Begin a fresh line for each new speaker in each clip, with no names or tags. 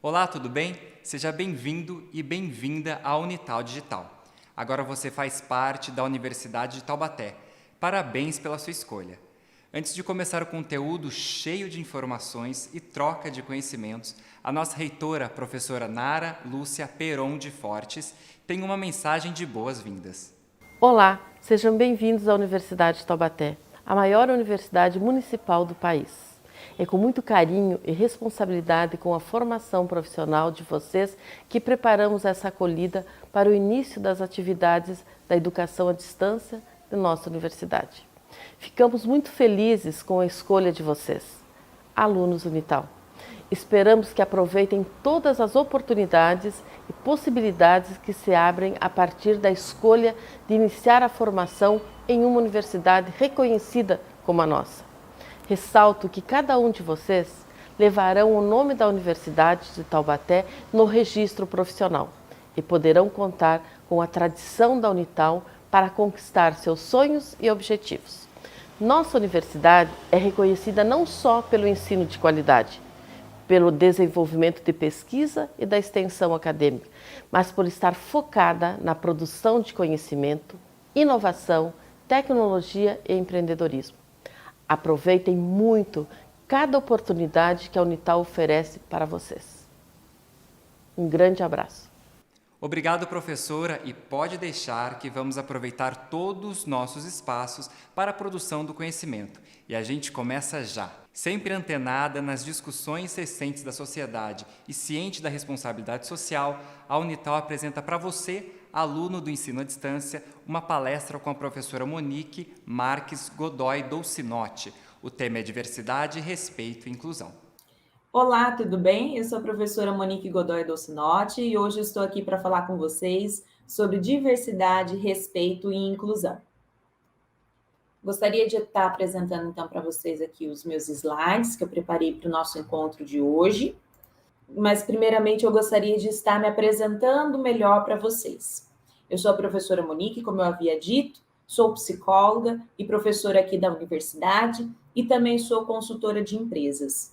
Olá, tudo bem? Seja bem-vindo e bem-vinda à Unital Digital. Agora você faz parte da Universidade de Taubaté. Parabéns pela sua escolha. Antes de começar o conteúdo cheio de informações e troca de conhecimentos, a nossa reitora, professora Nara Lúcia Peron de Fortes, tem uma mensagem de boas-vindas.
Olá, sejam bem-vindos à Universidade de Taubaté, a maior universidade municipal do país. É com muito carinho e responsabilidade com a formação profissional de vocês que preparamos essa acolhida para o início das atividades da educação à distância de nossa universidade. Ficamos muito felizes com a escolha de vocês, alunos Unital. Esperamos que aproveitem todas as oportunidades e possibilidades que se abrem a partir da escolha de iniciar a formação em uma universidade reconhecida como a nossa. Ressalto que cada um de vocês levarão o nome da Universidade de Taubaté no registro profissional e poderão contar com a tradição da Unital para conquistar seus sonhos e objetivos. Nossa universidade é reconhecida não só pelo ensino de qualidade, pelo desenvolvimento de pesquisa e da extensão acadêmica, mas por estar focada na produção de conhecimento, inovação, tecnologia e empreendedorismo. Aproveitem muito cada oportunidade que a Unital oferece para vocês. Um grande abraço.
Obrigado, professora, e pode deixar que vamos aproveitar todos os nossos espaços para a produção do conhecimento. E a gente começa já. Sempre antenada nas discussões recentes da sociedade e ciente da responsabilidade social, a Unital apresenta para você, aluno do ensino à distância, uma palestra com a professora Monique Marques Godoy Dolcinotti. O tema é diversidade, respeito e inclusão.
Olá, tudo bem? Eu sou a professora Monique Godoy Dolcinotti e hoje estou aqui para falar com vocês sobre diversidade, respeito e inclusão. Gostaria de estar apresentando então para vocês aqui os meus slides que eu preparei para o nosso encontro de hoje, mas primeiramente eu gostaria de estar me apresentando melhor para vocês. Eu sou a professora Monique, como eu havia dito, sou psicóloga e professora aqui da universidade e também sou consultora de empresas.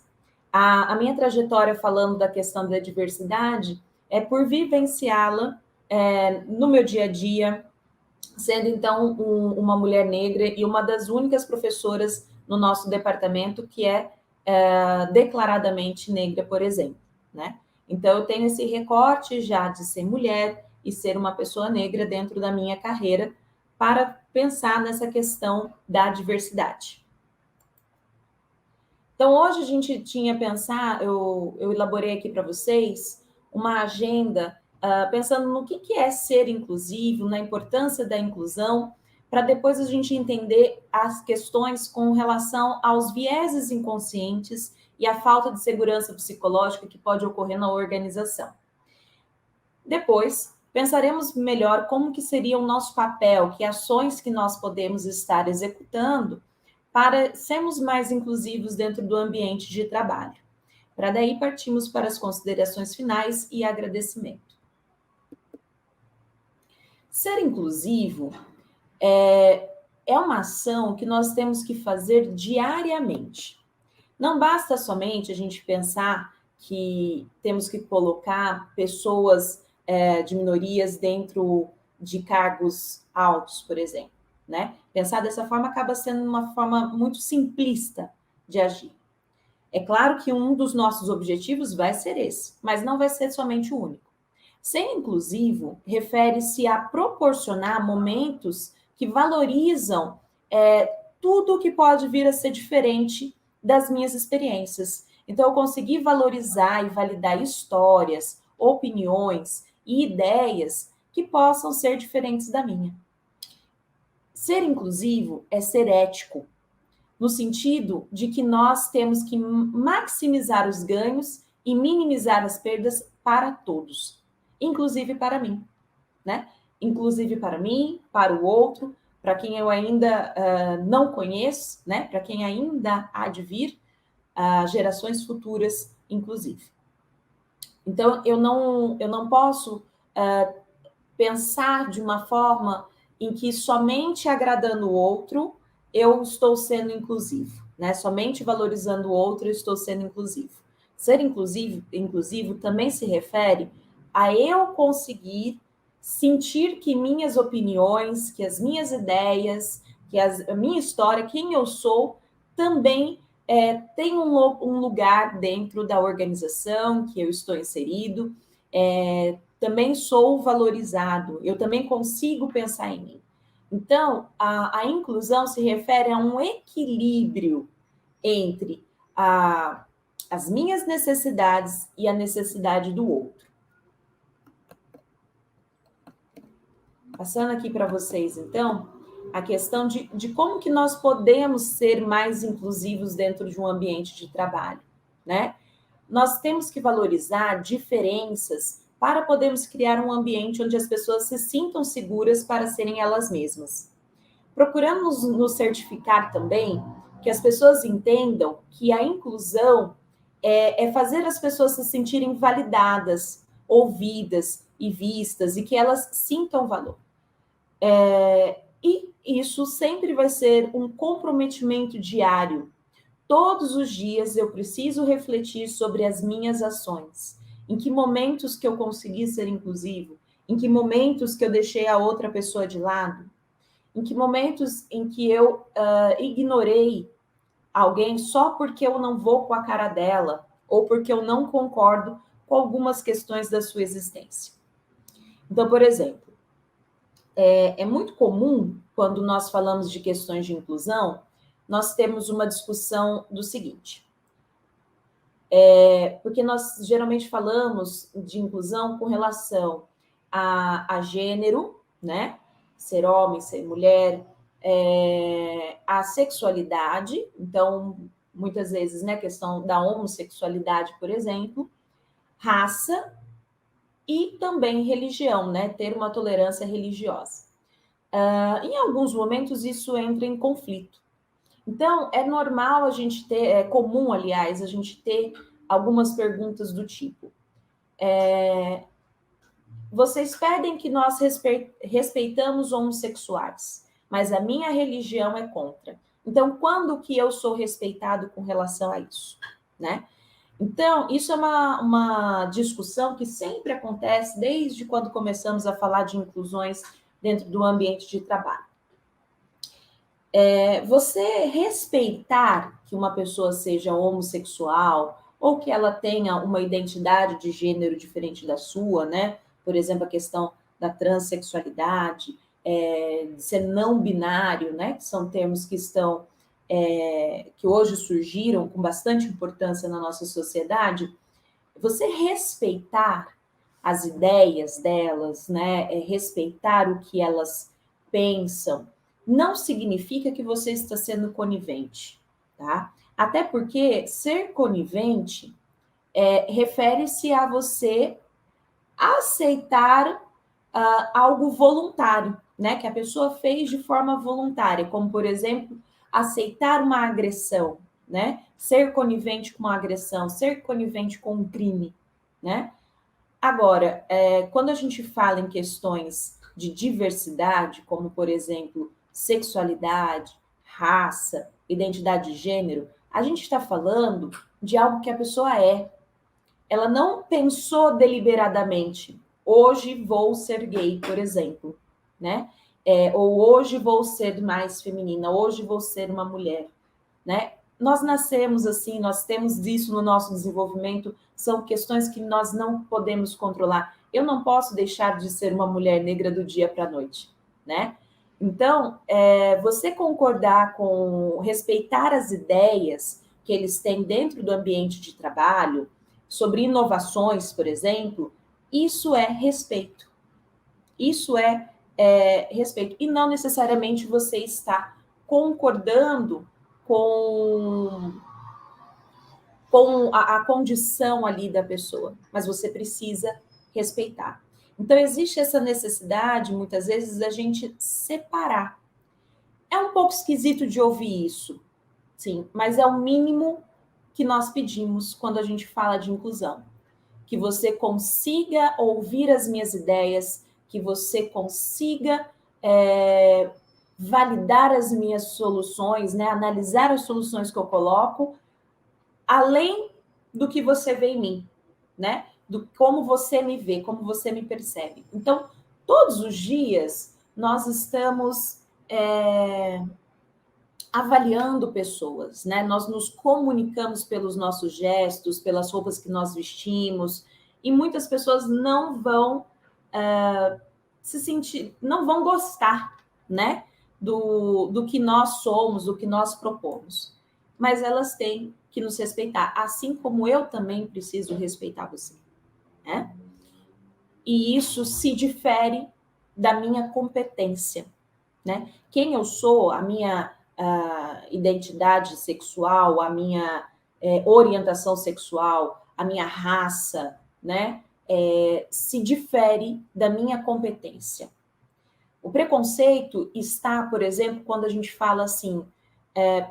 A minha trajetória falando da questão da diversidade é por vivenciá-la no meu dia a dia, sendo então uma mulher negra e uma das únicas professoras no nosso departamento que é declaradamente negra, por exemplo, né? Então, eu tenho esse recorte já de ser mulher e ser uma pessoa negra dentro da minha carreira para pensar nessa questão da diversidade. Então, hoje a gente tinha pensado, eu elaborei aqui para vocês uma agenda pensando no que é ser inclusivo, na importância da inclusão, para depois a gente entender as questões com relação aos vieses inconscientes e a falta de segurança psicológica que pode ocorrer na organização. Depois, pensaremos melhor como que seria o nosso papel, que ações que nós podemos estar executando para sermos mais inclusivos dentro do ambiente de trabalho. Para daí partimos para as considerações finais e agradecimento. Ser inclusivo é uma ação que nós temos que fazer diariamente. Não basta somente a gente pensar que temos que colocar pessoas de minorias dentro de cargos altos, por exemplo, né? Pensar dessa forma acaba sendo uma forma muito simplista de agir. É claro que um dos nossos objetivos vai ser esse, mas não vai ser somente o único. Ser inclusivo refere-se a proporcionar momentos que valorizam tudo que pode vir a ser diferente das minhas experiências. Então, eu consegui valorizar e validar histórias, opiniões e ideias que possam ser diferentes da minha. Ser inclusivo é ser ético, no sentido de que nós temos que maximizar os ganhos e minimizar as perdas para todos, inclusive para mim, né? Inclusive para mim, para o outro, para quem eu ainda não conheço, né? Para quem ainda há de vir, gerações futuras, inclusive. Então, eu não posso pensar de uma forma em que somente agradando o outro eu estou sendo inclusivo, né? Somente valorizando o outro eu estou sendo inclusivo. Ser inclusivo também se refere a eu conseguir sentir que minhas opiniões, que as minhas ideias, que a minha história, quem eu sou, também tem um lugar dentro da organização que eu estou inserido, também sou valorizado, eu também consigo pensar em mim. Então, a inclusão se refere a um equilíbrio entre as minhas necessidades e a necessidade do outro. Passando aqui para vocês, então, a questão de como que nós podemos ser mais inclusivos dentro de um ambiente de trabalho, né? Nós temos que valorizar diferenças para podermos criar um ambiente onde as pessoas se sintam seguras para serem elas mesmas. Procuramos nos certificar também que as pessoas entendam que a inclusão é fazer as pessoas se sentirem validadas, ouvidas e vistas, e que elas sintam valor. E isso sempre vai ser um comprometimento diário. Todos os dias eu preciso refletir sobre as minhas ações. Em que momentos que eu consegui ser inclusivo? Em que momentos que eu deixei a outra pessoa de lado? Em que momentos em que eu ignorei alguém só porque eu não vou com a cara dela ou porque eu não concordo com algumas questões da sua existência? Então, por exemplo, é muito comum, quando nós falamos de questões de inclusão, nós temos uma discussão do seguinte, porque nós geralmente falamos de inclusão com relação a gênero, né? Ser homem, ser mulher, a sexualidade, então, muitas vezes, né, questão da homossexualidade, por exemplo, raça e também religião, né? Ter uma tolerância religiosa. Em alguns momentos isso entra em conflito. Então, é normal a gente ter, é comum, aliás, a gente ter algumas perguntas do tipo: vocês pedem que nós respeitamos homossexuais, mas a minha religião é contra. Então, quando que eu sou respeitado com relação a isso, né? Então, isso é uma discussão que sempre acontece desde quando começamos a falar de inclusões dentro do ambiente de trabalho. Você respeitar que uma pessoa seja homossexual ou que ela tenha uma identidade de gênero diferente da sua, né? Por exemplo, a questão da transexualidade, de ser não binário, né? Que são termos que estão que hoje surgiram com bastante importância na nossa sociedade. Você respeitar as ideias delas, né? Respeitar o que elas pensam, não significa que você está sendo conivente, tá? Até porque ser conivente refere-se a você aceitar algo voluntário, né? Que a pessoa fez de forma voluntária, como, por exemplo, aceitar uma agressão, né? Ser conivente com uma agressão, ser conivente com um crime, né? Agora, quando a gente fala em questões de diversidade, como, por exemplo, sexualidade, raça, identidade de gênero, a gente está falando de algo que a pessoa é. Ela não pensou deliberadamente, hoje vou ser gay, por exemplo, né? Ou hoje vou ser mais feminina, hoje vou ser uma mulher, né? Nós nascemos assim, nós temos isso no nosso desenvolvimento, são questões que nós não podemos controlar. Eu não posso deixar de ser uma mulher negra do dia para a noite, né? Então, você concordar com, respeitar as ideias que eles têm dentro do ambiente de trabalho, sobre inovações, por exemplo, isso é respeito. Isso é respeito. E não necessariamente você está concordando com a condição ali da pessoa, mas você precisa respeitar. Então, existe essa necessidade, muitas vezes, da gente separar. É um pouco esquisito de ouvir isso, sim, mas é o mínimo que nós pedimos quando a gente fala de inclusão. Que você consiga ouvir as minhas ideias, que você consiga validar as minhas soluções, né? Analisar as soluções que eu coloco, além do que você vê em mim, né? Do como você me vê, como você me percebe. Então, todos os dias nós estamos avaliando pessoas, né? Nós nos comunicamos pelos nossos gestos, pelas roupas que nós vestimos, e muitas pessoas não vão se sentir, não vão gostar, né? Do que nós somos, do que nós propomos. Mas elas têm que nos respeitar, assim como eu também preciso respeitar você, né? E isso se difere da minha competência, né? Quem eu sou, a minha identidade sexual, a minha orientação sexual, a minha raça, né? Se difere da minha competência. O preconceito está, por exemplo, quando a gente fala assim,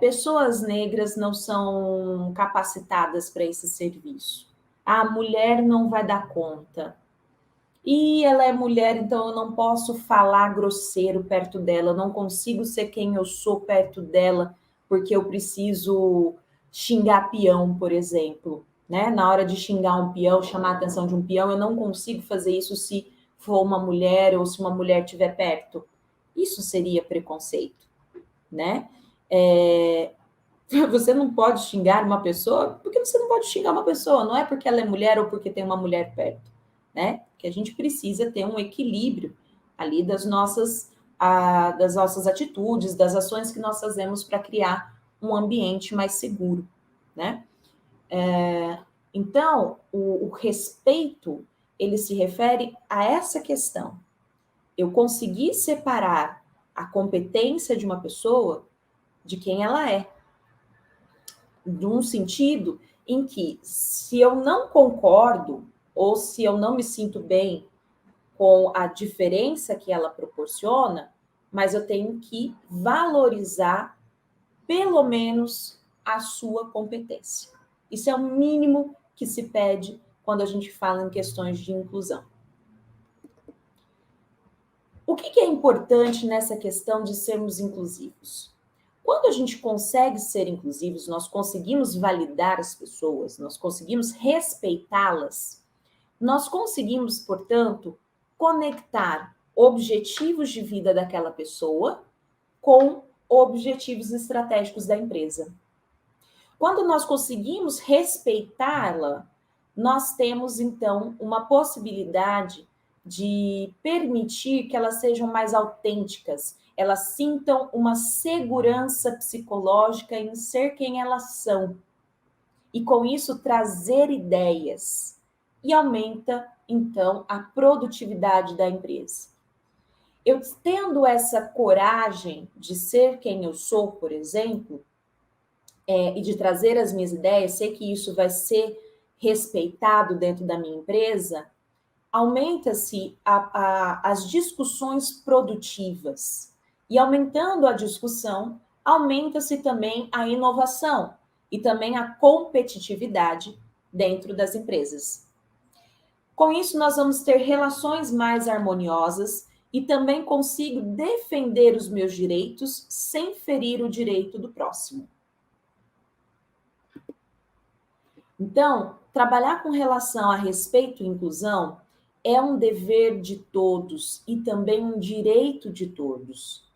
pessoas negras não são capacitadas para esse serviço. A mulher não vai dar conta. E ela é mulher, então eu não posso falar grosseiro perto dela, eu não consigo ser quem eu sou perto dela, porque eu preciso xingar peão, por exemplo, né? Na hora de xingar um peão, chamar a atenção de um peão, eu não consigo fazer isso se for uma mulher ou se uma mulher estiver perto. Isso seria preconceito, né? Você não pode xingar uma pessoa, porque você não pode xingar uma pessoa, não é porque ela é mulher ou porque tem uma mulher perto, né? Que a gente precisa ter um equilíbrio ali das nossas atitudes, das ações que nós fazemos para criar um ambiente mais seguro, né? Então, o respeito, ele se refere a essa questão. Eu conseguir separar a competência de uma pessoa de quem ela é, de um sentido em que, se eu não concordo ou se eu não me sinto bem com a diferença que ela proporciona, mas eu tenho que valorizar, pelo menos, a sua competência. Isso é o mínimo que se pede quando a gente fala em questões de inclusão. O que é importante nessa questão de sermos inclusivos? Quando a gente consegue ser inclusivos, nós conseguimos validar as pessoas, nós conseguimos respeitá-las, nós conseguimos, portanto, conectar objetivos de vida daquela pessoa com objetivos estratégicos da empresa. Quando nós conseguimos respeitá-la, nós temos, então, uma possibilidade de permitir que elas sejam mais autênticas, elas sintam uma segurança psicológica em ser quem elas são. E com isso trazer ideias. E aumenta, então, a produtividade da empresa. Eu tendo essa coragem de ser quem eu sou, por exemplo, e de trazer as minhas ideias, sei que isso vai ser respeitado dentro da minha empresa, aumenta-se as discussões produtivas. E aumentando a discussão, aumenta-se também a inovação e também a competitividade dentro das empresas. Com isso, nós vamos ter relações mais harmoniosas e também consigo defender os meus direitos sem ferir o direito do próximo. Então, trabalhar com relação a respeito e inclusão é um dever de todos e também um direito de todos.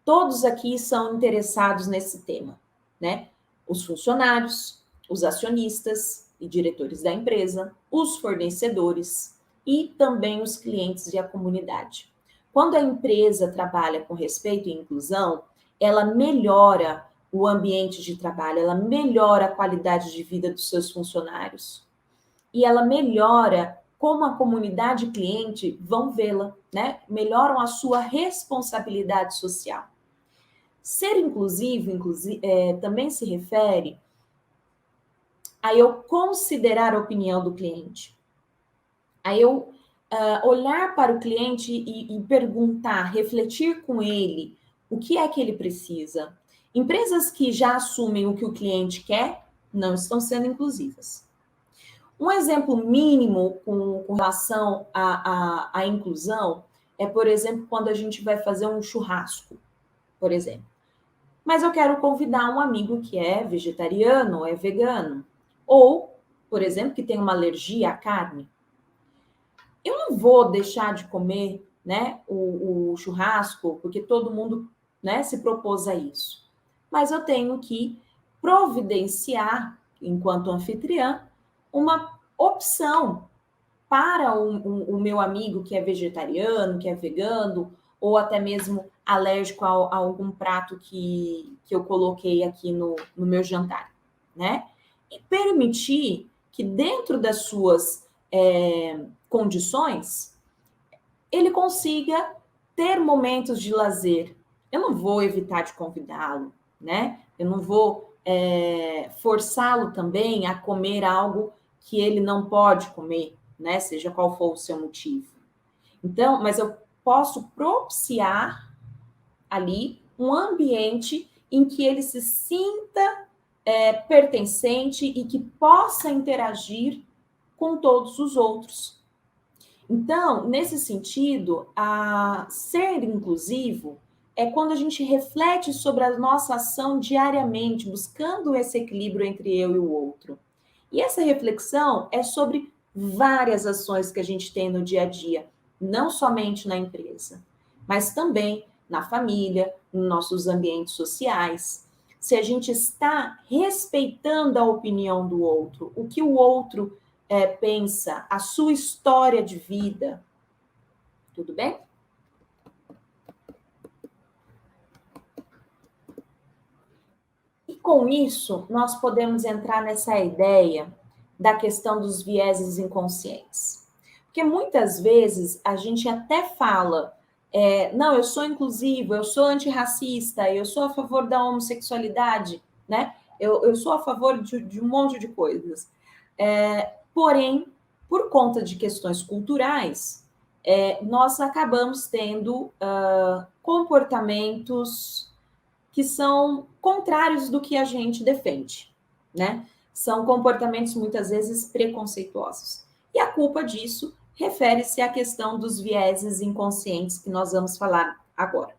Todos aqui são interessados nesse tema, né? Os funcionários, os acionistas e diretores da empresa, os fornecedores e também os clientes e a comunidade. Quando a empresa trabalha com respeito e inclusão, ela melhora o ambiente de trabalho, ela melhora a qualidade de vida dos seus funcionários. E ela melhora como a comunidade e cliente vão vê-la, né? Melhoram a sua responsabilidade social. Ser inclusivo, também se refere a eu considerar a opinião do cliente, a eu olhar para o cliente e perguntar, refletir com ele o que é que ele precisa. Empresas que já assumem o que o cliente quer não estão sendo inclusivas. Um exemplo mínimo com relação à inclusão é, por exemplo, quando a gente vai fazer um churrasco, por exemplo. Mas eu quero convidar um amigo que é vegetariano, é vegano, ou por exemplo, que tem uma alergia à carne, eu não vou deixar de comer, né, o churrasco, porque todo mundo, né, se propôs a isso. Mas eu tenho que providenciar, enquanto anfitriã, uma opção para o meu amigo que é vegetariano, que é vegano, ou até mesmo alérgico a algum prato que eu coloquei aqui no meu jantar, né? E permitir que dentro das suas condições, ele consiga ter momentos de lazer. Eu não vou evitar de convidá-lo, né? Eu não vou forçá-lo também a comer algo que ele não pode comer, né? Seja qual for o seu motivo. Então, mas eu posso propiciar ali um ambiente em que ele se sinta pertencente e que possa interagir com todos os outros. Então, nesse sentido, ser inclusivo é quando a gente reflete sobre a nossa ação diariamente, buscando esse equilíbrio entre eu e o outro. E essa reflexão é sobre várias ações que a gente tem no dia a dia, não somente na empresa, mas também na família, nos nossos ambientes sociais. Se a gente está respeitando a opinião do outro, o que o outro pensa, a sua história de vida. Tudo bem? E com isso, nós podemos entrar nessa ideia da questão dos vieses inconscientes. Porque muitas vezes a gente até fala, não, eu sou inclusivo, eu sou antirracista, eu sou a favor da homossexualidade, né? Eu sou a favor de um monte de coisas. Porém, por conta de questões culturais, nós acabamos tendo comportamentos que são contrários do que a gente defende, né? São comportamentos muitas vezes preconceituosos. E a culpa disso refere-se à questão dos vieses inconscientes que nós vamos falar agora.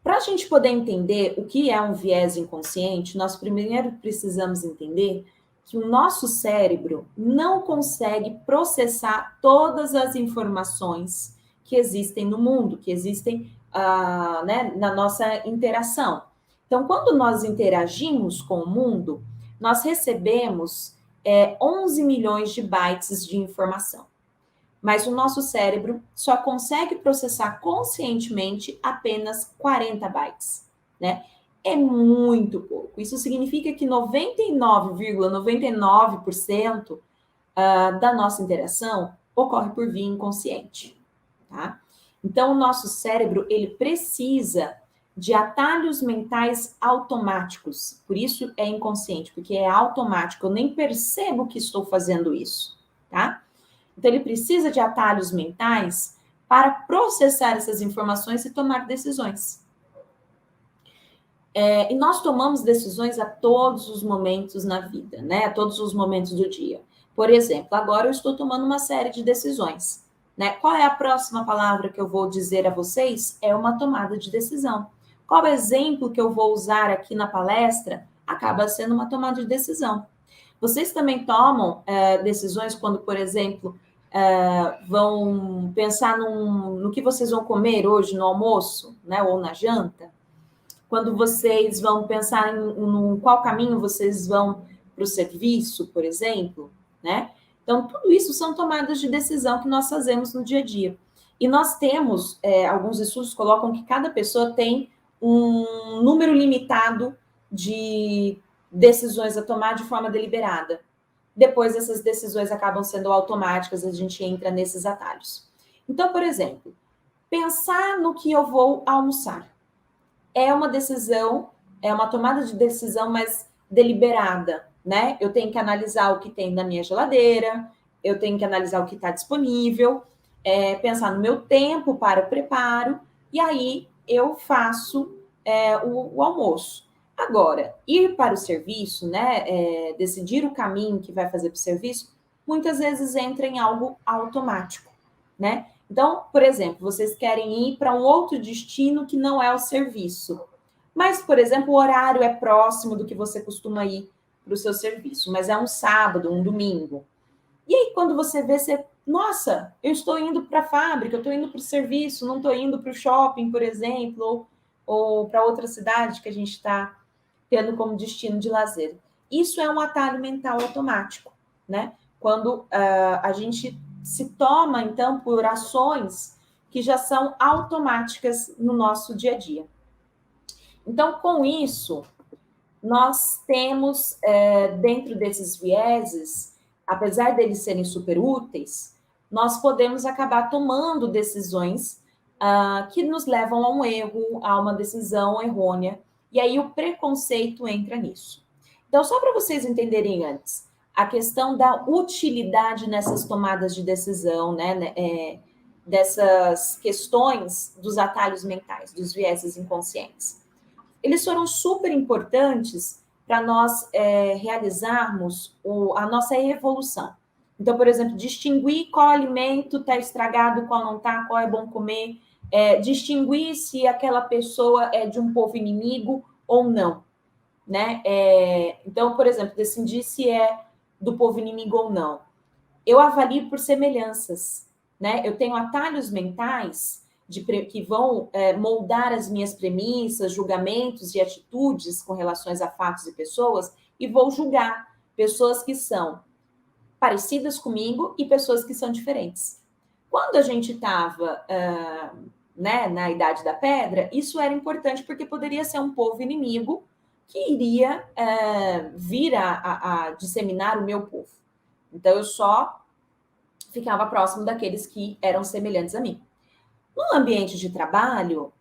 Para a gente poder entender o que é um viés inconsciente, nós primeiro precisamos entender que o nosso cérebro não consegue processar todas as informações que existem no mundo, que existem né, na nossa interação. Então, quando nós interagimos com o mundo, nós recebemos 11 milhões de bytes de informação. Mas o nosso cérebro só consegue processar conscientemente apenas 40 bytes, né? É muito pouco. Isso significa que 99,99% da nossa interação ocorre por via inconsciente, tá? Então, o nosso cérebro, ele precisa de atalhos mentais automáticos. Por isso é inconsciente, porque é automático. Eu nem percebo que estou fazendo isso, tá? Então, ele precisa de atalhos mentais para processar essas informações e tomar decisões. E nós tomamos decisões a todos os momentos na vida, né? A todos os momentos do dia. Por exemplo, agora eu estou tomando uma série de decisões, né? Qual é a próxima palavra que eu vou dizer a vocês? É uma tomada de decisão. Qual exemplo que eu vou usar aqui na palestra? Acaba sendo uma tomada de decisão. Vocês também tomam decisões quando, por exemplo, vão pensar no que vocês vão comer hoje no almoço, né? Ou na janta? Quando vocês vão pensar em qual caminho vocês vão para o serviço, por exemplo, né? Então, tudo isso são tomadas de decisão que nós fazemos no dia a dia. E nós temos, alguns estudos colocam que cada pessoa tem um número limitado de decisões a tomar de forma deliberada. Depois, essas decisões acabam sendo automáticas, a gente entra nesses atalhos. Então, por exemplo, pensar no que eu vou almoçar. É uma decisão, é uma tomada de decisão mais deliberada, né? Eu tenho que analisar o que tem na minha geladeira, eu tenho que analisar o que está disponível, pensar no meu tempo para o preparo, e aí eu faço o almoço. Agora, ir para o serviço, né? Decidir o caminho que vai fazer para o serviço, muitas vezes entra em algo automático, né? Então, por exemplo, vocês querem ir para um outro destino que não é o serviço. Mas, por exemplo, o horário é próximo do que você costuma ir para o seu serviço, mas é um sábado, um domingo. E aí, quando você vê, nossa, eu estou indo para a fábrica, eu estou indo para o serviço, não estou indo para o shopping, por exemplo, ou para outra cidade que a gente está tendo como destino de lazer. Isso é um atalho mental automático, né? Quando a gente se toma, então, por ações que já são automáticas no nosso dia a dia. Então, com isso, nós temos, dentro desses vieses, apesar deles serem super úteis, nós podemos acabar tomando decisões que nos levam a um erro, a uma decisão errônea, e aí o preconceito entra nisso. Então, só para vocês entenderem antes, a questão da utilidade nessas tomadas de decisão, né, dessas questões dos atalhos mentais, dos vieses inconscientes. Eles foram super importantes para nós realizarmos a nossa evolução. Então, por exemplo, distinguir qual alimento está estragado, qual não está, qual é bom comer, distinguir se aquela pessoa é de um povo inimigo ou não, né? Então, por exemplo, decidir se é do povo inimigo ou não. Eu avalio por semelhanças, né? Eu tenho atalhos mentais que vão moldar as minhas premissas, julgamentos e atitudes com relações a fatos e pessoas, e vou julgar pessoas que são parecidas comigo e pessoas que são diferentes. Quando a gente estava na Idade da Pedra, isso era importante porque poderia ser um povo inimigo que iria vir a disseminar o meu povo. Então, eu só ficava próximo daqueles que eram semelhantes a mim. No ambiente de trabalho,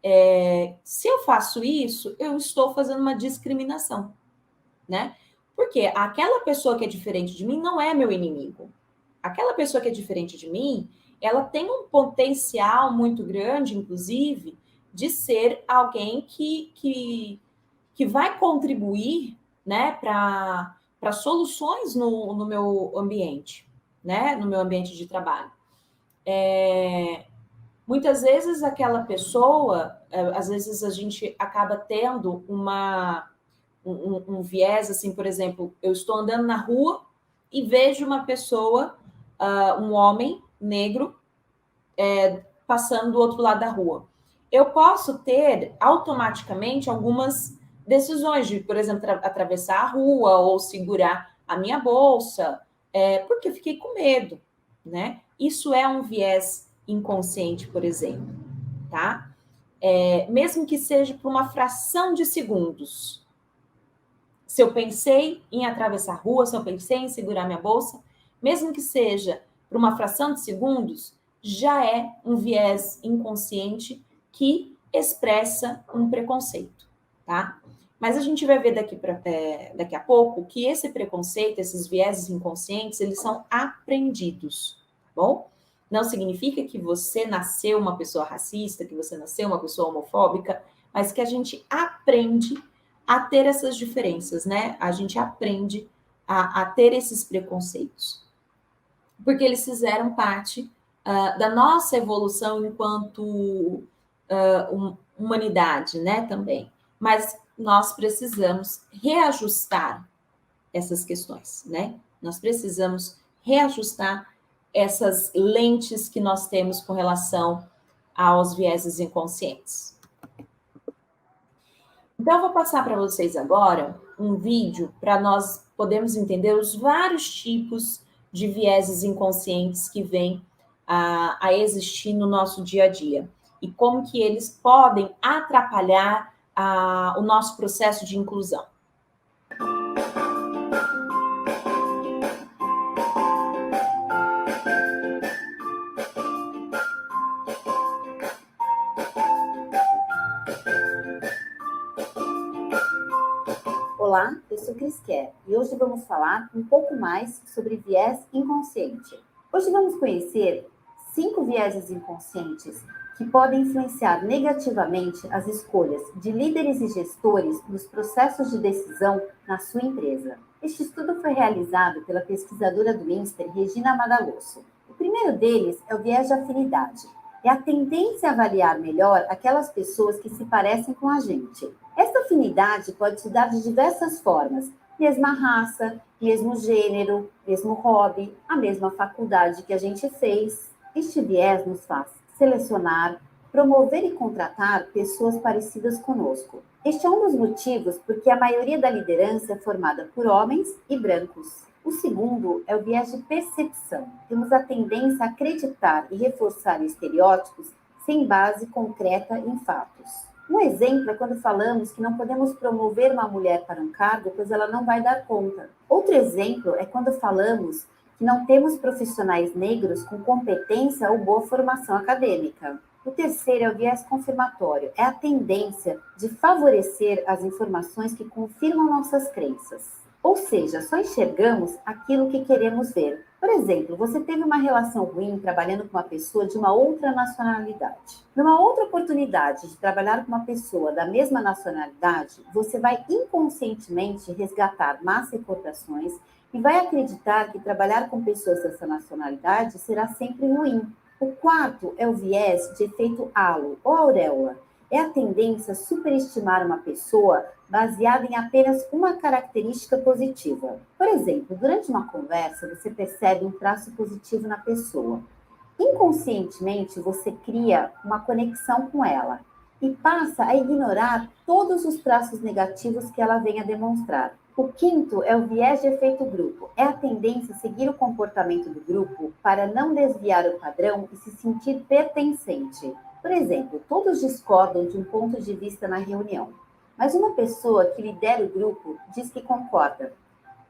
se eu faço isso, eu estou fazendo uma discriminação, né? Porque aquela pessoa que é diferente de mim não é meu inimigo. Aquela pessoa que é diferente de mim, ela tem um potencial muito grande, inclusive, de ser alguém que vai contribuir, né, para soluções no meu ambiente, né, no meu ambiente de trabalho. Muitas vezes aquela pessoa, às vezes a gente acaba tendo um viés, assim, por exemplo, eu estou andando na rua e vejo uma pessoa, um homem negro, passando do outro lado da rua. Eu posso ter automaticamente algumas decisões de, por exemplo, atravessar a rua ou segurar a minha bolsa, porque eu fiquei com medo, né? Isso é um viés inconsciente, por exemplo, tá? Mesmo que seja por uma fração de segundos. Se eu pensei em atravessar a rua, se eu pensei em segurar minha bolsa, mesmo que seja por uma fração de segundos, já é um viés inconsciente que expressa um preconceito, tá? Mas a gente vai ver daqui a pouco que esse preconceito, esses vieses inconscientes, eles são aprendidos, tá bom? Não significa que você nasceu uma pessoa racista, que você nasceu uma pessoa homofóbica, mas que a gente aprende a ter essas diferenças, né? A gente aprende a ter esses preconceitos. Porque eles fizeram parte da nossa evolução enquanto humanidade, né? Também. Mas nós precisamos reajustar essas questões, né? Nós precisamos reajustar essas lentes que nós temos com relação aos vieses inconscientes. Então, eu vou passar para vocês agora um vídeo para nós podermos entender os vários tipos de vieses inconscientes que vêm a existir no nosso dia a dia e como que eles podem atrapalhar o nosso processo de inclusão.
Olá, eu sou Cris Kerr e hoje vamos falar um pouco mais sobre viés inconsciente. Hoje vamos conhecer 5 vieses inconscientes que podem influenciar negativamente as escolhas de líderes e gestores nos processos de decisão na sua empresa. Este estudo foi realizado pela pesquisadora do INSPER, Regina Madalosso. O primeiro deles é o viés de afinidade. É a tendência a avaliar melhor aquelas pessoas que se parecem com a gente. Esta afinidade pode se dar de diversas formas, mesma raça, mesmo gênero, mesmo hobby, a mesma faculdade que a gente fez. Este viés nos faz selecionar, promover e contratar pessoas parecidas conosco. Este é um dos motivos porque a maioria da liderança é formada por homens e brancos. O segundo é o viés de percepção. Temos a tendência a acreditar e reforçar estereótipos sem base concreta em fatos. Um exemplo é quando falamos que não podemos promover uma mulher para um cargo, pois ela não vai dar conta. Outro exemplo é quando falamos que não temos profissionais negros com competência ou boa formação acadêmica. O terceiro é o viés confirmatório, é a tendência de favorecer as informações que confirmam nossas crenças. Ou seja, só enxergamos aquilo que queremos ver. Por exemplo, você teve uma relação ruim trabalhando com uma pessoa de uma outra nacionalidade. Numa outra oportunidade de trabalhar com uma pessoa da mesma nacionalidade, você vai inconscientemente resgatar más recordações e vai acreditar que trabalhar com pessoas dessa nacionalidade será sempre ruim. O quarto é o viés de efeito halo ou auréola. É a tendência a superestimar uma pessoa baseada em apenas uma característica positiva. Por exemplo, durante uma conversa, você percebe um traço positivo na pessoa. Inconscientemente, você cria uma conexão com ela e passa a ignorar todos os traços negativos que ela vem a demonstrar. O quinto é o viés de efeito grupo. É a tendência a seguir o comportamento do grupo para não desviar o padrão e se sentir pertencente. Por exemplo, todos discordam de um ponto de vista na reunião, mas uma pessoa que lidera o grupo diz que concorda.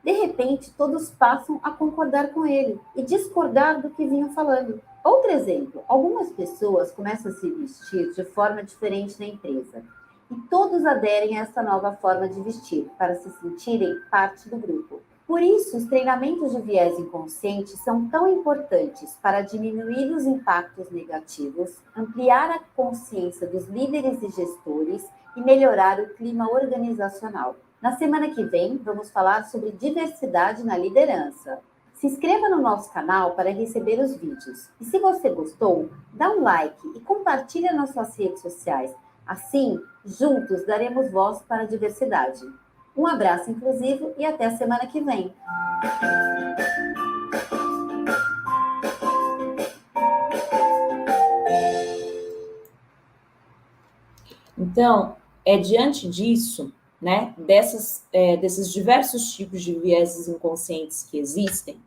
De repente, todos passam a concordar com ele e discordar do que vinham falando. Outro exemplo, algumas pessoas começam a se vestir de forma diferente na empresa e todos aderem a essa nova forma de vestir para se sentirem parte do grupo. Por isso, os treinamentos de viés inconsciente são tão importantes para diminuir os impactos negativos, ampliar a consciência dos líderes e gestores e melhorar o clima organizacional. Na semana que vem, vamos falar sobre diversidade na liderança. Se inscreva no nosso canal para receber os vídeos. E se você gostou, dá um like e compartilha nas suas redes sociais. Assim, juntos daremos voz para a diversidade. Um abraço inclusivo e até a semana que vem.
Então, diante disso, né, desses diversos tipos de vieses inconscientes que existem,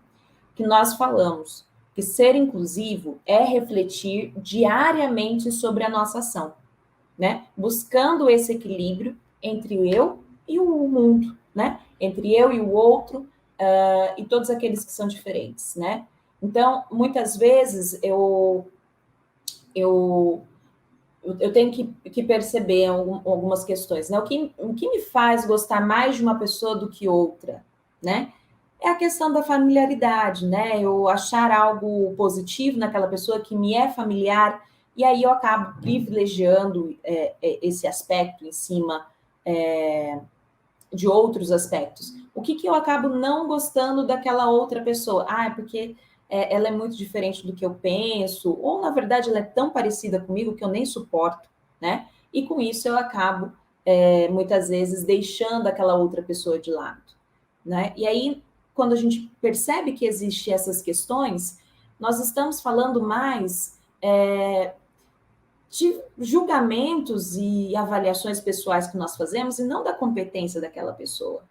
que nós falamos que ser inclusivo é refletir diariamente sobre a nossa ação, né? Buscando esse equilíbrio entre o eu e o mundo, né? Entre eu e o outro, e todos aqueles que são diferentes, né? Então, muitas vezes eu tenho que perceber algumas questões, né? O que me faz gostar mais de uma pessoa do que outra, né? É a questão da familiaridade, né? Eu achar algo positivo naquela pessoa que me é familiar, e aí eu acabo privilegiando esse aspecto em cima de outros aspectos. O que eu acabo não gostando daquela outra pessoa? É porque ela é muito diferente do que eu penso, ou na verdade ela é tão parecida comigo que eu nem suporto, né? E com isso eu acabo muitas vezes deixando aquela outra pessoa de lado, né? E aí, quando a gente percebe que existem essas questões, nós estamos falando mais de julgamentos e avaliações pessoais que nós fazemos e não da competência daquela pessoa,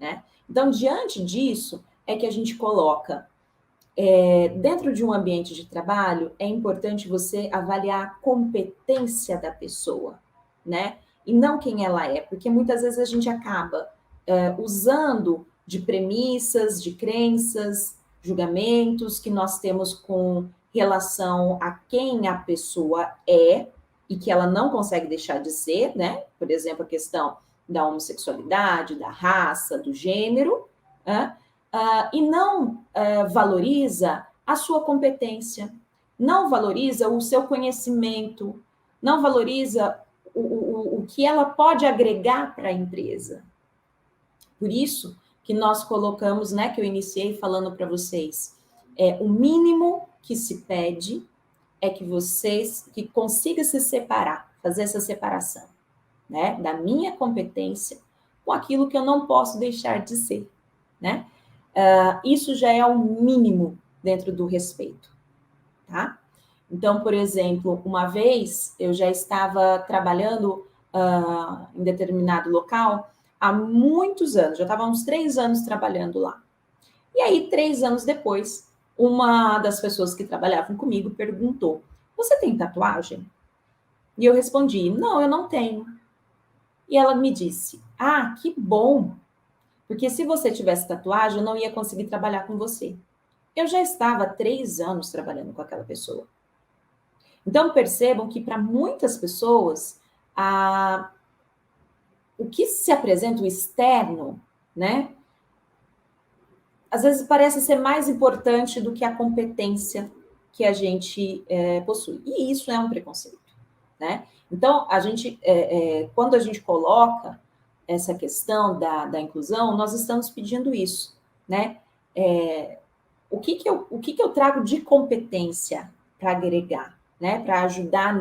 né? Então, diante disso, é que a gente coloca dentro de um ambiente de trabalho, é importante você avaliar a competência da pessoa, né? E não quem ela é, porque muitas vezes a gente acaba usando de premissas, de crenças, julgamentos que nós temos com relação a quem a pessoa é e que ela não consegue deixar de ser, né? Por exemplo, a questão da homossexualidade, da raça, do gênero, né? E não valoriza a sua competência, não valoriza o seu conhecimento, não valoriza o que ela pode agregar para a empresa. Por isso que nós colocamos, né, que eu iniciei falando para vocês, o mínimo que se pede é que consiga se separar, fazer essa separação, né, da minha competência com aquilo que eu não posso deixar de ser, né? Isso já é o mínimo dentro do respeito, tá? Então, por exemplo, uma vez eu já estava trabalhando em determinado local há muitos anos, já estava há uns 3 anos trabalhando lá. E aí, 3 anos depois, uma das pessoas que trabalhavam comigo perguntou: "Você tem tatuagem?" E eu respondi: "Não, eu não tenho." E ela me disse: "Ah, que bom, porque se você tivesse tatuagem, eu não ia conseguir trabalhar com você." Eu já estava há 3 anos trabalhando com aquela pessoa. Então, percebam que para muitas pessoas, o que se apresenta, o externo, né? Às vezes parece ser mais importante do que a competência que a gente possui. E isso é um preconceito, né? Então, quando a gente coloca essa questão da inclusão, nós estamos pedindo isso, né? O que que eu trago de competência para agregar, né? Para ajudar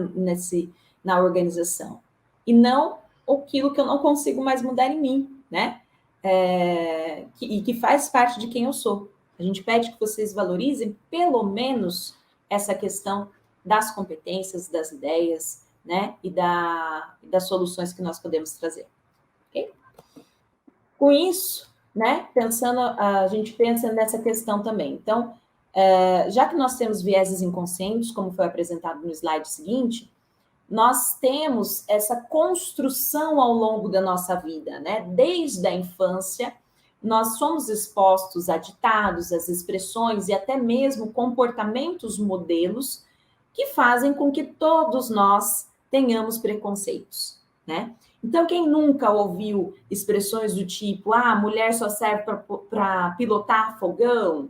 na organização. E não aquilo que eu não consigo mais mudar em mim, né? E que faz parte de quem eu sou. A gente pede que vocês valorizem pelo menos essa questão das competências, das ideias, né? E das soluções que nós podemos trazer. Okay? Com isso, né? A gente pensa nessa questão também. Então, já que nós temos vieses inconscientes, como foi apresentado no slide seguinte, nós temos essa construção ao longo da nossa vida, né? Desde a infância, nós somos expostos a ditados, às expressões e até mesmo comportamentos modelos que fazem com que todos nós tenhamos preconceitos, né? Então, quem nunca ouviu expressões do tipo, mulher só serve para pilotar fogão,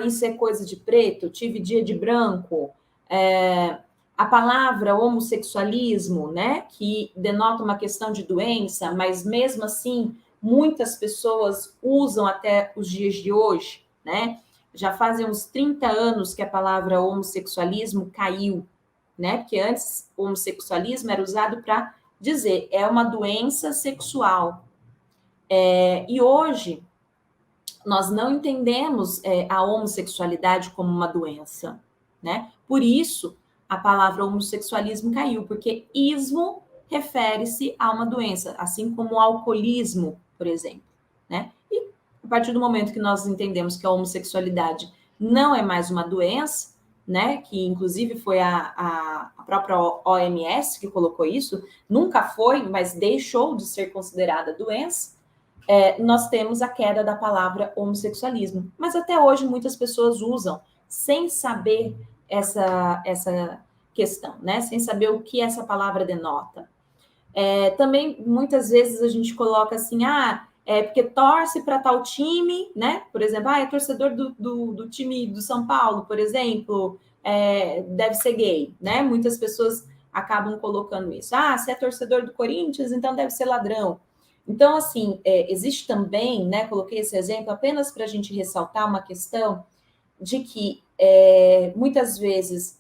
isso é coisa de preto, tive dia de branco, a palavra homossexualismo, né, que denota uma questão de doença, mas mesmo assim, muitas pessoas usam até os dias de hoje, né? Já fazem uns 30 anos que a palavra homossexualismo caiu, né? Porque antes o homossexualismo era usado para dizer é uma doença sexual. E hoje nós não entendemos a homossexualidade como uma doença, né? Por isso a palavra homossexualismo caiu, porque ismo refere-se a uma doença, assim como o alcoolismo, por exemplo, né? E a partir do momento que nós entendemos que a homossexualidade não é mais uma doença, né? Que inclusive foi a própria OMS que colocou isso, nunca foi, mas deixou de ser considerada doença. Nós temos a queda da palavra homossexualismo, mas até hoje muitas pessoas usam sem saber essa questão, né? Sem saber o que essa palavra denota. Também, muitas vezes, a gente coloca assim, porque torce para tal time, né? Por exemplo, é torcedor do time do São Paulo, por exemplo, deve ser gay, né? Muitas pessoas acabam colocando isso. Se é torcedor do Corinthians, então deve ser ladrão. Então, assim, existe também, né? Coloquei esse exemplo apenas para a gente ressaltar uma questão de que, muitas vezes,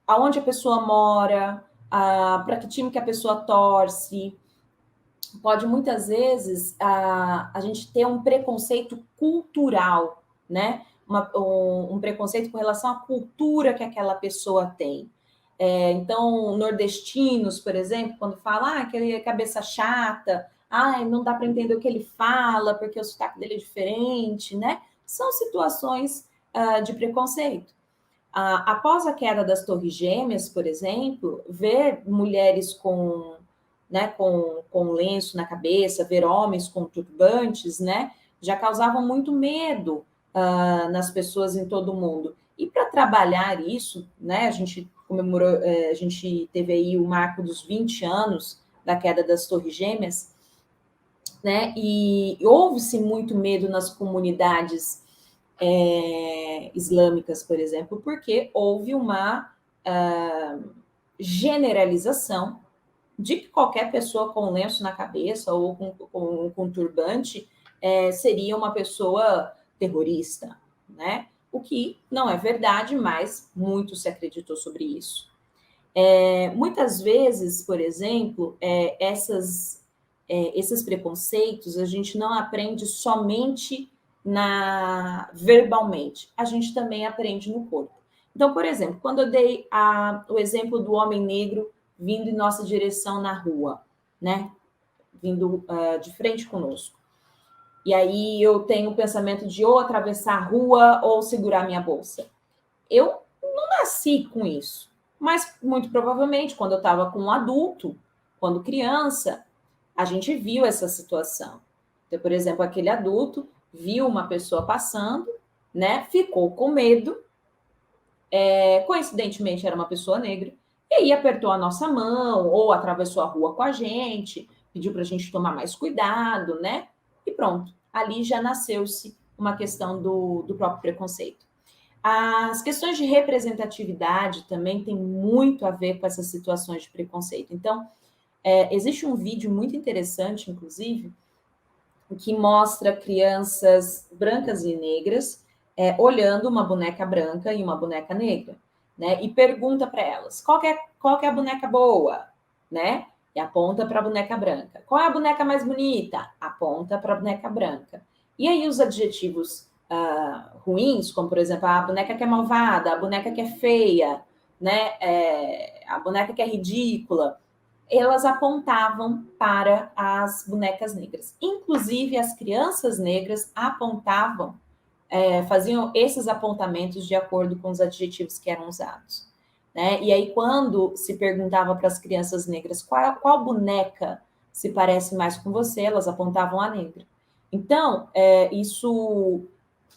aonde a pessoa mora, para que time que a pessoa torce, pode muitas vezes a gente ter um preconceito cultural, né? Um preconceito com relação à cultura que aquela pessoa tem. Então, nordestinos, por exemplo, quando fala aquele é cabeça chata, não dá para entender o que ele fala, porque o sotaque dele é diferente, né? São situações de preconceito. Após a queda das Torres Gêmeas, por exemplo, ver mulheres com lenço na cabeça, ver homens com turbantes, né, já causavam muito medo nas pessoas em todo o mundo. E para trabalhar isso, né, a gente comemorou, a gente teve aí o marco dos 20 anos da queda das Torres Gêmeas, né, e houve-se muito medo nas comunidades islâmicas, por exemplo, porque houve uma generalização de que qualquer pessoa com lenço na cabeça ou com turbante seria uma pessoa terrorista, né? O que não é verdade, mas muito se acreditou sobre isso. Muitas vezes, por exemplo, essas esses preconceitos a gente não aprende somente verbalmente, a gente também aprende no corpo. Então, por exemplo, quando eu dei o exemplo do homem negro vindo em nossa direção na rua, né? Vindo de frente conosco. E aí eu tenho o pensamento de ou atravessar a rua ou segurar minha bolsa. Eu não nasci com isso, mas muito provavelmente quando eu estava com um adulto, quando criança, a gente viu essa situação. Então, por exemplo, aquele adulto viu uma pessoa passando, né? Ficou com medo, coincidentemente era uma pessoa negra, e aí apertou a nossa mão ou atravessou a rua com a gente, pediu para a gente tomar mais cuidado, né? E pronto, ali já nasceu-se uma questão do próprio preconceito. As questões de representatividade também têm muito a ver com essas situações de preconceito. Então, existe um vídeo muito interessante, inclusive, que mostra crianças brancas e negras olhando uma boneca branca e uma boneca negra, né? E pergunta para elas, qual que é a boneca boa, né? E aponta para a boneca branca. Qual é a boneca mais bonita? Aponta para a boneca branca. E aí os adjetivos ruins, como por exemplo, a boneca que é malvada, a boneca que é feia, né? A boneca que é ridícula, elas apontavam para as bonecas negras. Inclusive, as crianças negras apontavam, faziam esses apontamentos de acordo com os adjetivos que eram usados. Né? E aí, quando se perguntava para as crianças negras qual boneca se parece mais com você, elas apontavam a negra. Então, isso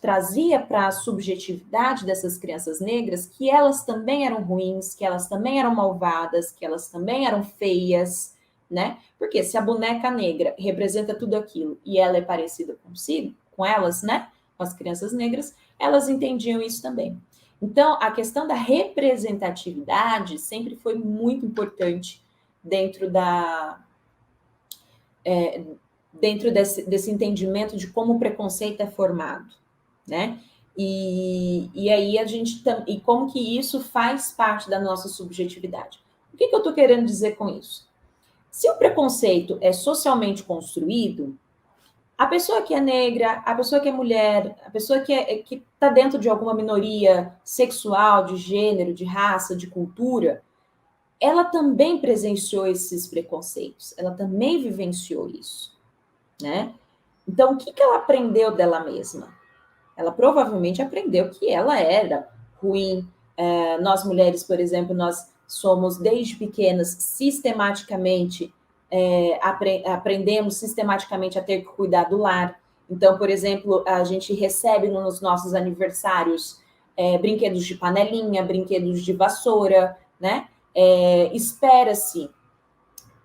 trazia para a subjetividade dessas crianças negras que elas também eram ruins, que elas também eram malvadas, que elas também eram feias, né? Porque se a boneca negra representa tudo aquilo e ela é parecida consigo, com elas, né? Com as crianças negras, elas entendiam isso também. Então, a questão da representatividade sempre foi muito importante dentro desse entendimento de como o preconceito é formado, né? E aí e como que isso faz parte da nossa subjetividade. O que eu estou querendo dizer com isso? Se o preconceito é socialmente construído, a pessoa que é negra, a pessoa que é mulher, a pessoa que está dentro de alguma minoria sexual, de gênero, de raça, de cultura, ela também presenciou esses preconceitos, ela também vivenciou isso, né? Então, o que ela aprendeu dela mesma? Ela provavelmente aprendeu que ela era ruim. Nós mulheres, por exemplo, nós somos desde pequenas sistematicamente aprendemos sistematicamente a ter que cuidar do lar. Então, por exemplo, a gente recebe nos nossos aniversários brinquedos de panelinha, brinquedos de vassoura, né? Espera-se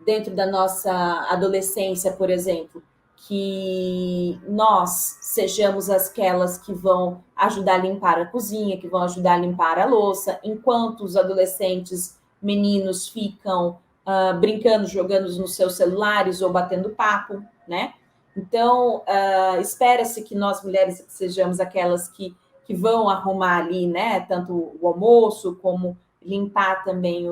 dentro da nossa adolescência, por exemplo, que nós sejamos aquelas que vão ajudar a limpar a cozinha, que vão ajudar a limpar a louça, enquanto os adolescentes meninos ficam brincando, jogando nos seus celulares ou batendo papo, né? Então, espera-se que nós mulheres sejamos aquelas que vão arrumar ali, né? Tanto o almoço, como limpar também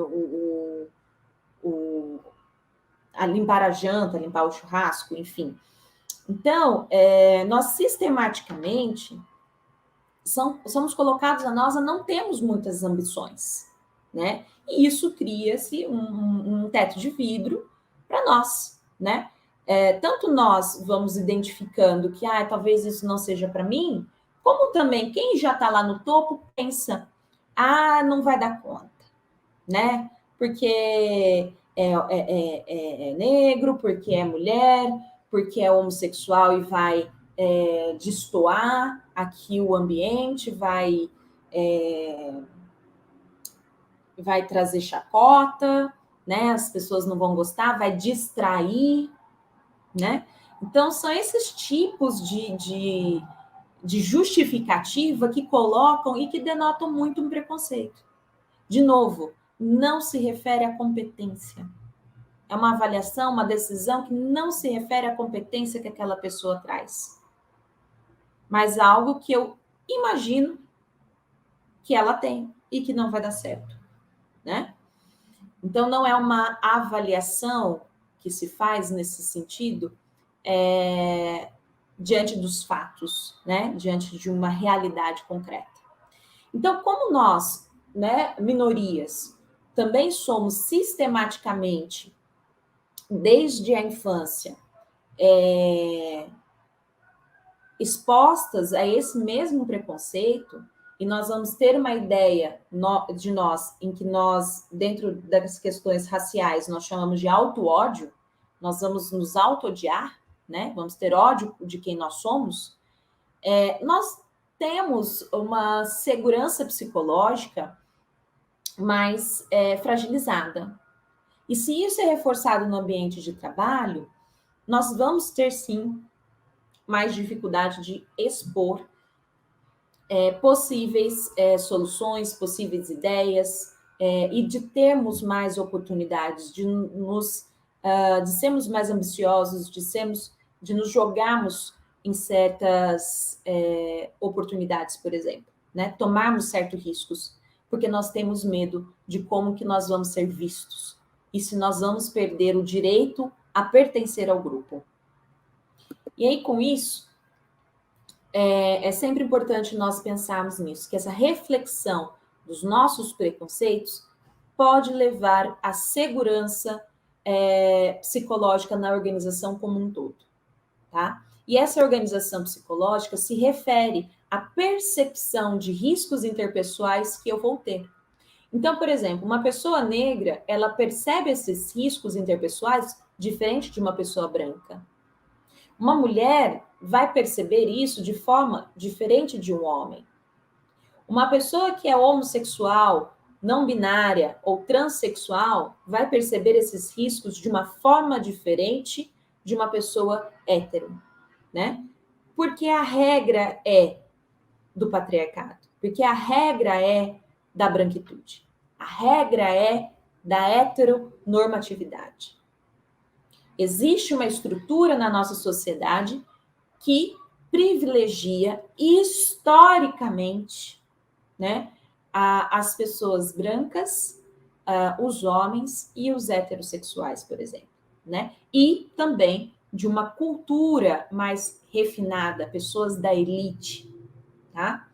a limpar a janta, limpar o churrasco, enfim. Então, nós sistematicamente somos colocados a nós a não temos muitas ambições, né? E isso cria-se um teto de vidro para nós, né? Tanto nós vamos identificando que talvez isso não seja para mim, como também quem já está lá no topo pensa, não vai dar conta, né? Porque é negro, porque é mulher, porque é homossexual e vai destoar aqui o ambiente, vai trazer chacota, né? As pessoas não vão gostar, vai distrair, né? Então, são esses tipos de justificativa que colocam e que denotam muito um preconceito. De novo, não se refere à competência. É uma avaliação, uma decisão que não se refere à competência que aquela pessoa traz, mas algo que eu imagino que ela tem e que não vai dar certo, né? Então, não é uma avaliação que se faz nesse sentido diante dos fatos, né? Diante de uma realidade concreta. Então, como nós, né, minorias, também somos sistematicamente, desde a infância, expostas a esse mesmo preconceito, e nós vamos ter uma ideia de nós, em que nós, dentro das questões raciais, nós chamamos de auto-ódio, nós vamos nos auto-odiar, né? Vamos ter ódio de quem nós somos, nós temos uma segurança psicológica mais fragilizada. E se isso é reforçado no ambiente de trabalho, nós vamos ter, sim, mais dificuldade de expor possíveis soluções, possíveis ideias, e de termos mais oportunidades, de sermos mais ambiciosos, de nos jogarmos em certas oportunidades, por exemplo, né? Tomarmos certos riscos, porque nós temos medo de como que nós vamos ser vistos e se nós vamos perder o direito a pertencer ao grupo. E aí, com isso, é sempre importante nós pensarmos nisso, que essa reflexão dos nossos preconceitos pode levar à segurança psicológica na organização como um todo, tá? E essa organização psicológica se refere à percepção de riscos interpessoais que eu vou ter. Então, por exemplo, uma pessoa negra, ela percebe esses riscos interpessoais diferente de uma pessoa branca. Uma mulher vai perceber isso de forma diferente de um homem. Uma pessoa que é homossexual, não binária ou transexual vai perceber esses riscos de uma forma diferente de uma pessoa hétero, né? Porque a regra é do patriarcado, porque a regra é da branquitude, a regra é da heteronormatividade. Existe uma estrutura na nossa sociedade que privilegia historicamente, né, as pessoas brancas, os homens e os heterossexuais, por exemplo, né? E também de uma cultura mais refinada, pessoas da elite, tá?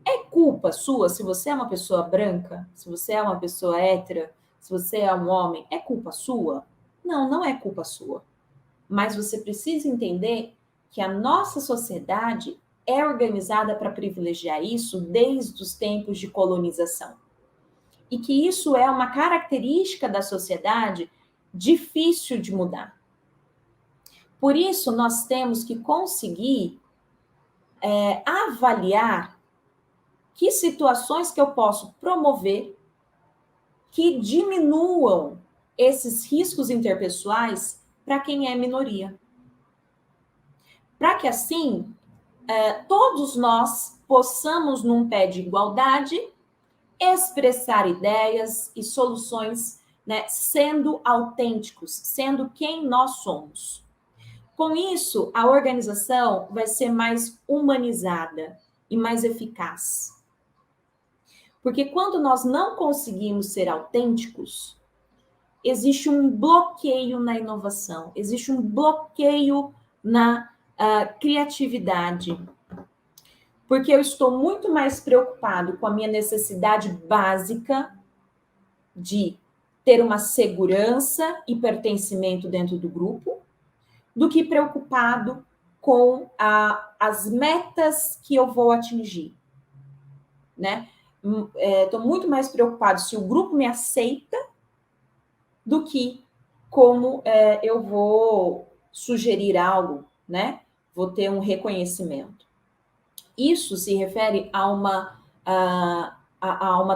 É culpa sua se você é uma pessoa branca, se você é uma pessoa hétera, se você é um homem, é culpa sua? Não, não é culpa sua. Mas você precisa entender que a nossa sociedade é organizada para privilegiar isso desde os tempos de colonização. E que isso é uma característica da sociedade difícil de mudar. Por isso, nós temos que conseguir avaliar que situações que eu posso promover que diminuam esses riscos interpessoais para quem é minoria. Para que, assim, todos nós possamos, num pé de igualdade, expressar ideias e soluções, né, sendo autênticos, sendo quem nós somos. Com isso, a organização vai ser mais humanizada e mais eficaz. Porque quando nós não conseguimos ser autênticos, existe um bloqueio na inovação, existe um bloqueio na criatividade. Porque eu estou muito mais preocupado com a minha necessidade básica de ter uma segurança e pertencimento dentro do grupo, do que preocupado com as metas que eu vou atingir, né? Estou muito mais preocupado se o grupo me aceita do que como eu vou sugerir algo, né? Vou ter um reconhecimento. Isso se refere a uma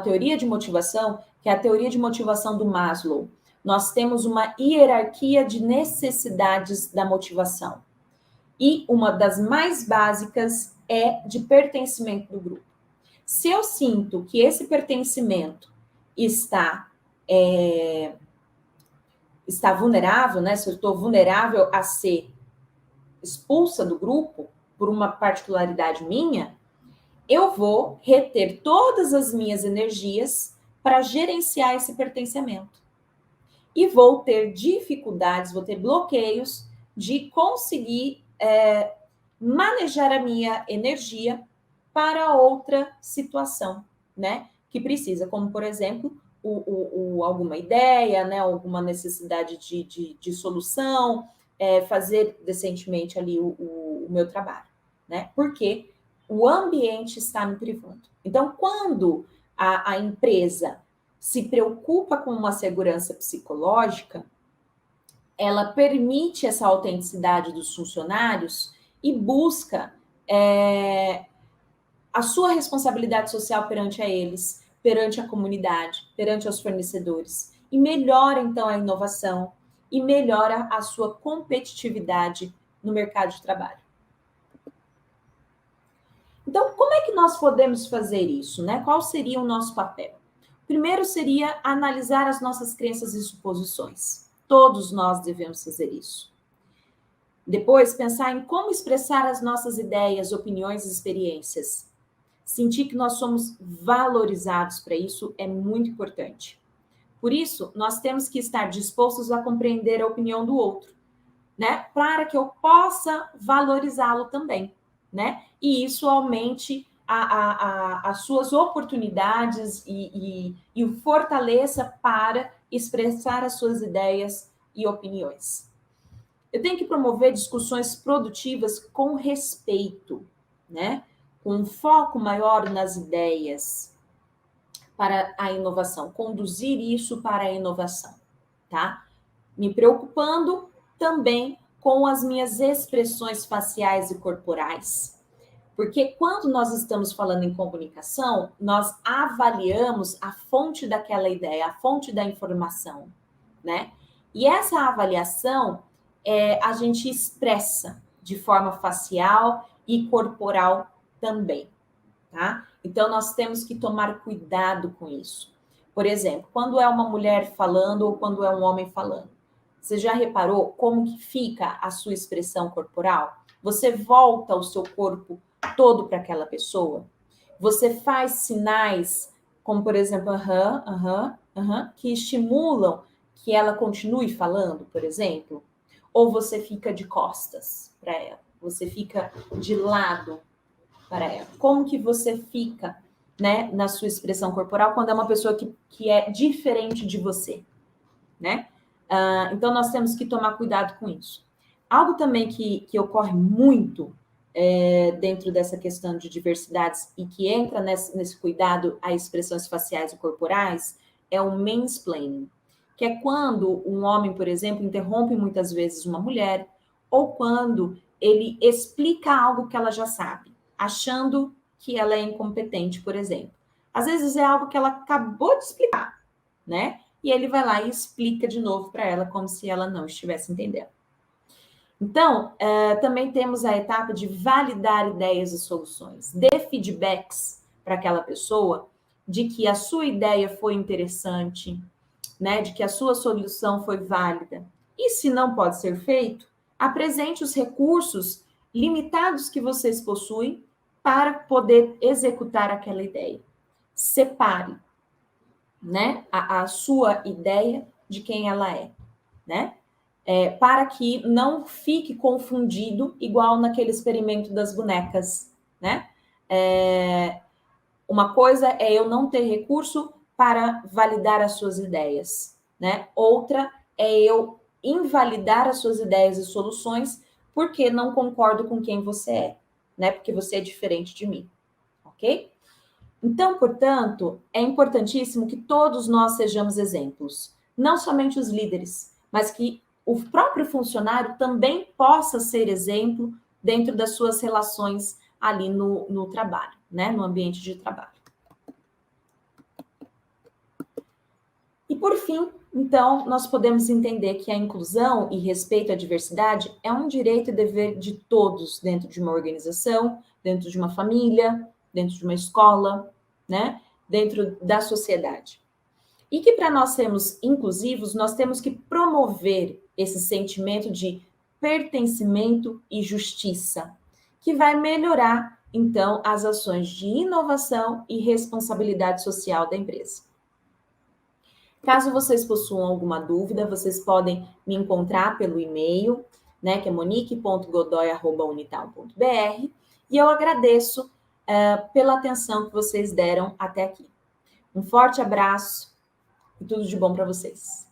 teoria de motivação, que é a teoria de motivação do Maslow. Nós temos uma hierarquia de necessidades da motivação. E uma das mais básicas é de pertencimento do grupo. Se eu sinto que esse pertencimento está vulnerável, né? Se eu estou vulnerável a ser expulsa do grupo por uma particularidade minha, eu vou reter todas as minhas energias para gerenciar esse pertencimento. e vou ter dificuldades, vou ter bloqueios de conseguir manejar a minha energia para outra situação, né? Que precisa, como por exemplo, alguma ideia, né? Alguma necessidade de solução, fazer decentemente ali o meu trabalho, né? Porque o ambiente está me privando. Então, quando a empresa se preocupa com uma segurança psicológica, ela permite essa autenticidade dos funcionários e busca a sua responsabilidade social perante a eles, perante a comunidade, perante os fornecedores. E melhora, então, a inovação e melhora a sua competitividade no mercado de trabalho. Então, como é que nós podemos fazer isso, né? Qual seria o nosso papel? Primeiro seria analisar as nossas crenças e suposições. Todos nós devemos fazer isso. Depois, pensar em como expressar as nossas ideias, opiniões e experiências. Sentir que nós somos valorizados para isso é muito importante. Por isso, nós temos que estar dispostos a compreender a opinião do outro, né? Para que eu possa valorizá-lo também, né? E isso aumente as suas oportunidades e o fortaleça para expressar as suas ideias e opiniões. Eu tenho que promover discussões produtivas com respeito, né? Com um foco maior nas ideias para a inovação, conduzir isso para a inovação, tá? Me preocupando também com as minhas expressões faciais e corporais. Porque quando nós estamos falando em comunicação, nós avaliamos a fonte daquela ideia, a fonte da informação, né? E essa avaliação a gente expressa de forma facial e corporal também, tá? Então, nós temos que tomar cuidado com isso. Por exemplo, quando é uma mulher falando ou quando é um homem falando, você já reparou como que fica a sua expressão corporal? Você volta o seu corpo todo para aquela pessoa? Você faz sinais, como por exemplo, que estimulam que ela continue falando, por exemplo? Ou você fica de costas para ela? Você fica de lado para ela? Como que você fica, né, na sua expressão corporal quando é uma pessoa que é diferente de você, né? Então, nós temos que tomar cuidado com isso. Algo também que ocorre muito dentro dessa questão de diversidades e que entra nesse cuidado a expressões faciais e corporais é o mansplaining, que é quando um homem, por exemplo, interrompe muitas vezes uma mulher, ou quando ele explica algo que ela já sabe, achando que ela é incompetente, por exemplo. Às vezes é algo que ela acabou de explicar, né? E ele vai lá e explica de novo para ela, como se ela não estivesse entendendo. Então, também temos a etapa de validar ideias e soluções, dê feedbacks para aquela pessoa de que a sua ideia foi interessante, né, de que a sua solução foi válida. E se não pode ser feito, apresente os recursos limitados que vocês possuem para poder executar aquela ideia. Separe, né, a sua ideia de quem ela é, né? Para que não fique confundido, igual naquele experimento das bonecas, né? Uma coisa é eu não ter recurso para validar as suas ideias, né? Outra é eu invalidar as suas ideias e soluções porque não concordo com quem você é, né? Porque você é diferente de mim, ok? Então, portanto, é importantíssimo que todos nós sejamos exemplos, não somente os líderes, mas que o próprio funcionário também possa ser exemplo dentro das suas relações ali no trabalho, né? No ambiente de trabalho. E por fim, então, nós podemos entender que a inclusão e respeito à diversidade é um direito e dever de todos dentro de uma organização, dentro de uma família, dentro de uma escola, né? Dentro da sociedade. E que para nós sermos inclusivos, nós temos que promover esse sentimento de pertencimento e justiça, que vai melhorar, então, as ações de inovação e responsabilidade social da empresa. Caso vocês possuam alguma dúvida, vocês podem me encontrar pelo e-mail, né, que é monique.godoy@unital.br, e eu agradeço pela atenção que vocês deram até aqui. Um forte abraço e tudo de bom para vocês.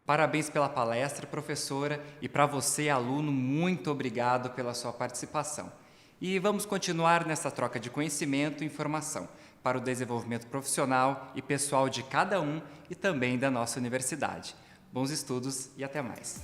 Parabéns pela palestra, professora, e para você, aluno, muito obrigado pela sua participação. E vamos continuar nessa troca de conhecimento e informação para o desenvolvimento profissional e pessoal de cada um e também da nossa universidade. Bons estudos e até mais.